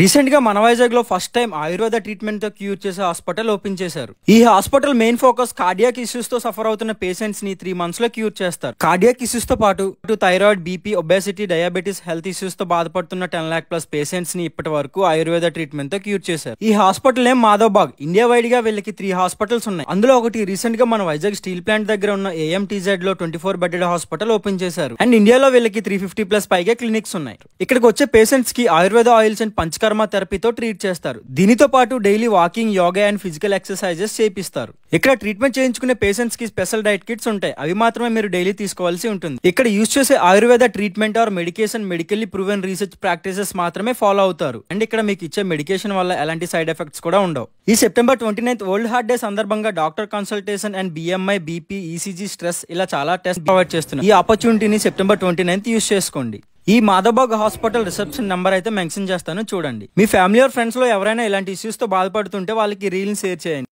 Recent గా మన వైజాగ్ లో ఫస్ట్ టైం ఆయుర్వేద ట్రీట్మెంట్ తో క్యూర్ చేసే హాస్పిటల్ ఓపెన్ చేశారు. ఈ hospital main focus cardiac issues తో సఫర్ అవుతున్న పేషెంట్స్ ని 3 months లో క్యూర్ చేస్తారు. కార్డియాక్ ఇష్యూస్ తో పాటు thyroid, BP, obesity, diabetes health issues తో బాధపడుతున్న 10 lakh plus పేషెంట్స్ ని ఇప్పటి వరకు ఆయుర్వేద ట్రీట్మెంట్ తో క్యూర్ చేశారు. ఈ హాస్పిటల్ నేమ్ మాధవబాగ్. ఇండియా వైడ్ గా వీళ్ళకి 3 హాస్పిటల్స్ ఉన్నాయి. అందులో ఒకటి రీసెంట్ గా మన వైజాగ్ స్టీల్ ప్లాంట్ దగ్గర ఉన్న AMTZ లో 24 bedded హాస్పిటల్ ఓపెన్ చేశారు. అండ్ ఇండియాలో వీళ్ళకి 350 plus పైగా క్లినిక్స్ ఉన్నాయి. ఇక్కడికి వచ్చే పేషెంట్స్ కి ఆయుర్వేద ఆయిల్స్ అండ్ పంచకర్మ థెరపీతో ట్రీట్ చేస్తారు. దీనితో పాటు daily walking, yoga and physical exercises చేపిస్తారు. ఇక్కడ ట్రీట్మెంట్ చేయించుకునే పేషెంట్స్ కి స్పెషల్ డైట్ కిట్స్ ఉంటాయి. అవి మాత్రమే మీరు డైలీ తీసుకోవాల్సి ఉంటుంది. ఇక్కడ యూజ్ చేసే Ayurveda treatment are medication medically proven research practices మాత్రమే ఫాలో అవుతారు. అండ్ ఇక్కడ మీకు ఇచ్చే మెడికేషన్ వల్ల ఎలాంటి సైడ్ ఎఫెక్ట్స్ కూడా ఉండవు. ఈ September 29th World Heart Day సందర్భంగా doctor consultation and BMI, BP, ECG, stress ఇలా చాలా టెస్ట్ ప్రొవైడ్ చేస్తున్నారు. ఈ ఆపర్చునిటీని September 29th యూజ్ చేసుకోండి. ఈ మాధవబాగ్ హాస్పిటల్ రిసెప్షన్ నెంబర్ అయితే మెన్షన్ చేస్తాను, చూడండి. మీ ఫ్యామిలీ ఆర్ ఫ్రెండ్స్ లో ఎవరైనా ఇలాంటి ఇష్యూస్ తో బాధపడుతుంటే వాళ్ళకి రీల్ని షేర్ చేయండి.